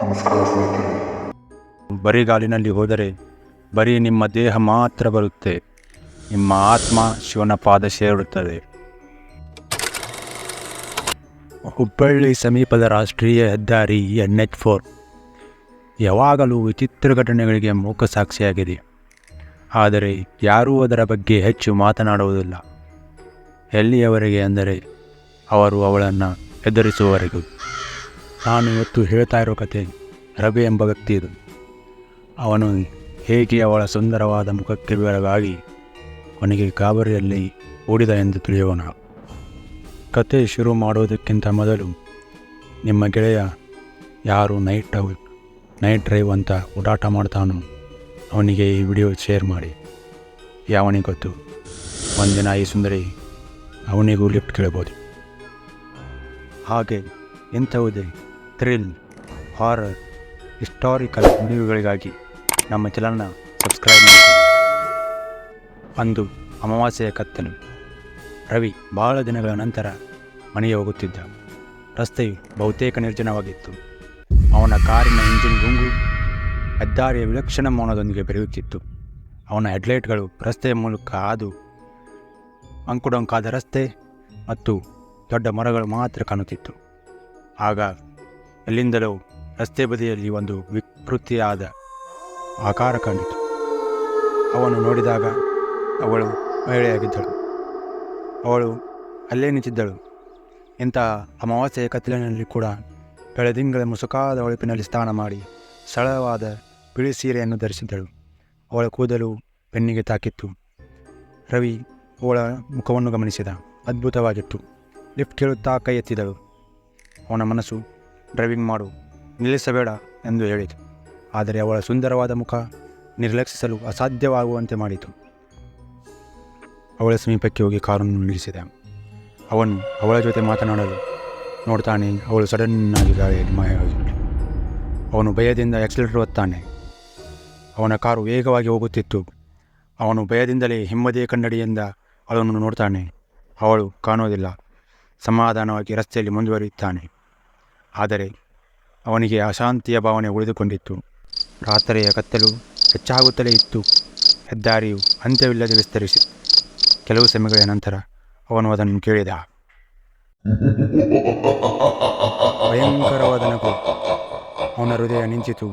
ನಮಸ್ಕಾರ ಸ್ನೇಹಿತರೆ. ಬರಿಗಾಲಿನಲ್ಲಿ ಹೋದರೆ ಬರೀ ನಿಮ್ಮ ದೇಹ ಮಾತ್ರ ಬರುತ್ತೆ, ನಿಮ್ಮ ಆತ್ಮ ಶಿವನ ಪಾದ ಸೇರುತ್ತದೆ. ಹುಬ್ಬಳ್ಳಿ ಸಮೀಪದ ರಾಷ್ಟ್ರೀಯ ಹೆದ್ದಾರಿ NH4 ಯಾವಾಗಲೂ ವಿಚಿತ್ರ ಘಟನೆಗಳಿಗೆ ಮೂಕ ಸಾಕ್ಷಿಯಾಗಿದೆ. ಆದರೆ ಯಾರೂ ಅದರ ಬಗ್ಗೆ ಹೆಚ್ಚು ಮಾತನಾಡುವುದಿಲ್ಲ. ಎಲ್ಲಿಯವರೆಗೆ ಅಂದರೆ ಅವರು ಅವಳನ್ನು ಎದುರಿಸುವವರೆಗೂ. ನಾನು ಇವತ್ತು ಹೇಳ್ತಾ ಇರೋ ಕತೆ ರವಿ ಎಂಬ ವ್ಯಕ್ತಿ ಇದು. ಅವನು ಹೇಗೆ ಅವಳ ಸುಂದರವಾದ ಮುಖಕ್ಕೆ ಬೆಳಗಾಗಿ ಅವನಿಗೆ ಗಾಬರಿಯಲ್ಲಿ ಓಡಿದ ಎಂದು ತಿಳಿಯೋಣ. ಕತೆ ಶುರು ಮಾಡೋದಕ್ಕಿಂತ ಮೊದಲು ನಿಮ್ಮ ಗೆಳೆಯ ಯಾರು ನೈಟ್ ಡ್ರೈವ್ ಅಂತ ಓಡಾಟ ಮಾಡ್ತಾನೋ ಅವನಿಗೆ ಈ ವಿಡಿಯೋ ಶೇರ್ ಮಾಡಿ. ಯಾವನಿಗೆ ಗೊತ್ತು, ಒಂದಿನ ಈ ಸುಂದರಿ ಅವನಿಗೂ ಲಿಫ್ಟ್ ಕೇಳ್ಬೋದು. ಹಾಗೆ ಇಂಥವುದೇ ಥ್ರಿಲ್, ಹಾರರ್, ಹಿಸ್ಟಾರಿಕಲ್ ವಿಡಿಯೋಗಳಿಗಾಗಿ ನಮ್ಮ ಚಾನಲ್ನ ಸಬ್ಸ್ಕ್ರೈಬ್ ಮಾಡಿ. ಅಂದು ಅಮಾವಾಸ್ಯೆಯ ಕತ್ತಲು. ರವಿ ಬಹಳ ದಿನಗಳ ನಂತರ ಮನೆಗೆ ಹೋಗುತ್ತಿದ್ದ. ರಸ್ತೆಯು ಬಹುತೇಕ ನಿರ್ಜನವಾಗಿತ್ತು. ಅವನ ಕಾರಿನ ಇಂಜಿನ್ ಗುಂಗು ಹೆದ್ದಾರಿಯ ವಿಲಕ್ಷಣ ಮೌನದೊಂದಿಗೆ ಬೆರೆಯುತ್ತಿತ್ತು. ಅವನ ಹೆಡ್ಲೈಟ್ಗಳು ರಸ್ತೆಯ ಮೂಲಕ ಹಾದು ಅಂಕುಡೊಂಕಾದ ರಸ್ತೆ ಮತ್ತು ದೊಡ್ಡ ಮರಗಳು ಮಾತ್ರ ಕಾಣುತ್ತಿತ್ತು. ಆಗ ಎಲ್ಲಿಂದಲೋ ರಸ್ತೆ ಬದಿಯಲ್ಲಿ ಒಂದು ವಿಕೃತಿಯಾದ ಆಕಾರ ಕಂಡಿತು. ಅವನು ನೋಡಿದಾಗ ಅವಳು ಮಹಿಳೆಯಾಗಿದ್ದಳು. ಅವಳು ಅಲ್ಲೇ ನಿಂತಿದ್ದಳು. ಇಂತಹ ಅಮಾವಾಸ್ಯೆಯ ಕತ್ತಲಿನಲ್ಲಿ ಕೂಡ ಬೆಳದಿಂಗಳ ಮುಸುಕಾದ ಹೊಳಪಿನಲ್ಲಿ ಸ್ನಾನ ಮಾಡಿ ಸರಳವಾದ ಬಿಳಿ ಸೀರೆಯನ್ನು ಧರಿಸಿದ್ದಳು. ಅವಳ ಕೂದಲು ಬೆನ್ನಿಗೆ ತಾಕಿತ್ತು. ರವಿ ಅವಳ ಮುಖವನ್ನು ಗಮನಿಸಿದ. ಅದ್ಭುತವಾಗಿತ್ತು. ಲಿಫ್ಟ್ ಕೇಳುತ್ತಾ ಕೈ ಎತ್ತಿದಳು. ಅವನ ಮನಸ್ಸು ಡ್ರೈವಿಂಗ್ ಮಾಡು, ನಿಲ್ಲಿಸಬೇಡ ಎಂದು ಹೇಳಿತು. ಆದರೆ ಅವಳ ಸುಂದರವಾದ ಮುಖ ನಿರ್ಲಕ್ಷಿಸಲು ಅಸಾಧ್ಯವಾಗುವಂತೆ ಮಾಡಿತು. ಅವಳ ಸಮೀಪಕ್ಕೆ ಹೋಗಿ ಕಾರನ್ನು ನಿಲ್ಲಿಸಿದ. ಅವನು ಅವಳ ಜೊತೆ ಮಾತನಾಡಲು ನೋಡ್ತಾನೆ. ಅವಳು ಸಡನ್ನಾಗಿ ಗಾಳಿಯಲ್ಲಿ ಮಾಯವಾಗಿದ್ದಳು. ಅವನು ಭಯದಿಂದ ಆಕ್ಸಿಲೇಟರ್ ಒತ್ತಾನೆ. ಅವನ ಕಾರು ವೇಗವಾಗಿ ಹೋಗುತ್ತಿತ್ತು. ಅವನು ಭಯದಿಂದಲೇ ಹಿಂಬದಿಯ ಕನ್ನಡಿಯಿಂದ ಅವಳನ್ನು ನೋಡ್ತಾನೆ. ಅವಳು ಕಾಣೋದಿಲ್ಲ. ಸಮಾಧಾನವಾಗಿ ರಸ್ತೆಯಲ್ಲಿ ಮುಂದುವರಿಯುತ್ತಾನೆ. ಆದರೆ ಅವನಿಗೆ ಅಶಾಂತಿಯ ಭಾವನೆ ಉಳಿದುಕೊಂಡಿತ್ತು. ರಾತ್ರಿಯ ಕತ್ತಲು ಹೆಚ್ಚಾಗುತ್ತಲೇ ಇತ್ತು. ಹೆದ್ದಾರಿಯು ಅಂತ್ಯವಿಲ್ಲದೆ ವಿಸ್ತರಿಸಿತು. ಕೆಲವು ಸಮಯಗಳ ನಂತರ ಅವನು ಅದನ್ನು ಕೇಳಿದ. ಭಯಂಕರವಾದ ನಗು. ಅವನ ಹೃದಯ ನಿಂತಿತು.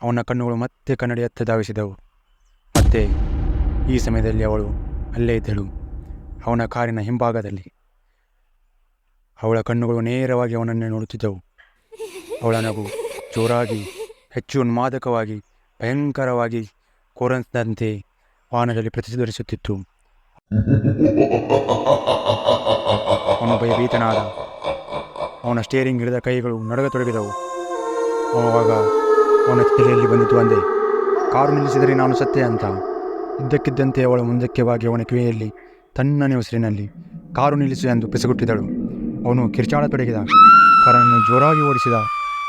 ಅವನ ಕಣ್ಣುಗಳು ಮತ್ತೆ ಕನ್ನಡಿಯತ್ತ ಧಾವಿಸಿದವು. ಮತ್ತೆ ಈ ಸಮಯದಲ್ಲಿ ಅವಳು ಅಲ್ಲೇ ಇದ್ದಳು, ಅವನ ಕಾರಿನ ಹಿಂಭಾಗದಲ್ಲಿ. ಅವಳ ಕಣ್ಣುಗಳು ನೇರವಾಗಿ ಅವನನ್ನೇ ನೋಡುತ್ತಿದ್ದವು. ಅವಳ ನಗು ಜೋರಾಗಿ, ಹೆಚ್ಚು ಉನ್ಮಾದಕವಾಗಿ, ಭಯಂಕರವಾಗಿ ಕೋರನ್ಸ್ನಂತೆ ವಾಹನದಲ್ಲಿ ಪ್ರತಿಧ್ವನಿಸುತ್ತಿತ್ತು. ಅವನು ಭಯಭೀತನಾದ. ಅವನ ಸ್ಟೇರಿಂಗ್ ಹಿಡಿದ ಕೈಗಳು ನಡುಗತೊಡಗಿದವು. ಅವಾಗ ಅವನ ತಲೆಯಲ್ಲಿ ಬಂದಿತು ಒಂದೇ, ಕಾರು ನಿಲ್ಲಿಸಿದರೆ ನಾನು ಸತ್ಯ ಅಂತ. ಇದ್ದಕ್ಕಿದ್ದಂತೆ ಅವಳು ಮುಂದಕ್ಕೆ ಬಾಗಿ ಅವನ ಕಿವಿಯಲ್ಲಿ ತಣ್ಣನೆ ಉಸಿರಿನಲ್ಲಿ ಕಾರು ನಿಲ್ಲಿಸು ಎಂದು ಪಿಸುಗುಟ್ಟಿದಳು. ಅವನು ಕಿರ್ಚಾಡತೊಡಗಿದ. ಕಾರನ್ನು ಜೋರಾಗಿ ಓಡಿಸಿದ.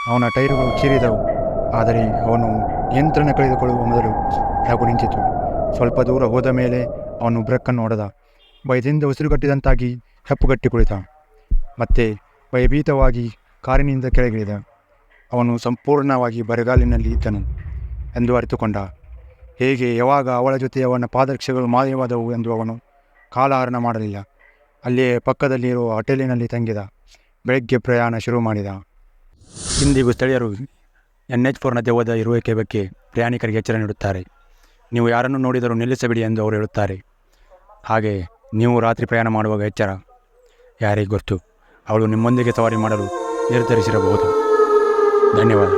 ಅವನ ಟೈರುಗಳು ಚೀರಿದವು. ಆದರೆ ಅವನು ನಿಯಂತ್ರಣ ಕಳೆದುಕೊಳ್ಳುವ ಮೊದಲು ನಗು ನಿಂತಿತು. ಸ್ವಲ್ಪ ದೂರ ಹೋದ ಮೇಲೆ ಅವನು ಬ್ರೇಕನ್ನು ಹೊಡೆದ. ಭಯದಿಂದ ಉಸಿರುಗಟ್ಟಿದಂತಾಗಿ ಹೆಪ್ಪುಗಟ್ಟಿ ಕುಳಿತ. ಮತ್ತೆ ಭಯಭೀತವಾಗಿ ಕಾರಿನಿಂದ ಕೆಳಗಿಳಿದ. ಅವನು ಸಂಪೂರ್ಣವಾಗಿ ಬರಗಾಲಿನಲ್ಲಿ ಇದ್ದನು ಎಂದು ಅರಿತುಕೊಂಡ. ಹೇಗೆ ಯಾವಾಗ ಅವಳ ಜೊತೆ ಅವನ ಪಾದರಕ್ಷೆಗಳು ಮಾಯವಾದವು ಎಂದು ಅವನು ಕಾಲಹರಣ ಮಾಡಲಿಲ್ಲ. ಅಲ್ಲಿಯೇ ಪಕ್ಕದಲ್ಲಿರುವ ಹೋಟೆಲಿನಲ್ಲಿ ತಂಗಿದ. ಬೆಳಗ್ಗೆ ಪ್ರಯಾಣ ಶುರು ಮಾಡಿದ. ಇಂದಿಗೂ ಸ್ಥಳೀಯರು NH4ನ ದೆವ್ವದ ಇರುವಿಕೆ ಬಗ್ಗೆ ಪ್ರಯಾಣಿಕರಿಗೆ ಎಚ್ಚರ ನೀಡುತ್ತಾರೆ. ನೀವು ಯಾರನ್ನು ನೋಡಿದರೂ ನಿಲ್ಲಿಸಬೇಡಿ ಎಂದು ಅವರು ಹೇಳುತ್ತಾರೆ. ಹಾಗೆ ನೀವು ರಾತ್ರಿ ಪ್ರಯಾಣ ಮಾಡುವಾಗ ಎಚ್ಚರ. ಯಾರಿಗೆ ಗೊತ್ತು, ಅವಳು ನಿಮ್ಮೊಂದಿಗೆ ಸವಾರಿ ಮಾಡಲು ನಿರ್ಧರಿಸಿರಬಹುದು. ಧನ್ಯವಾದ.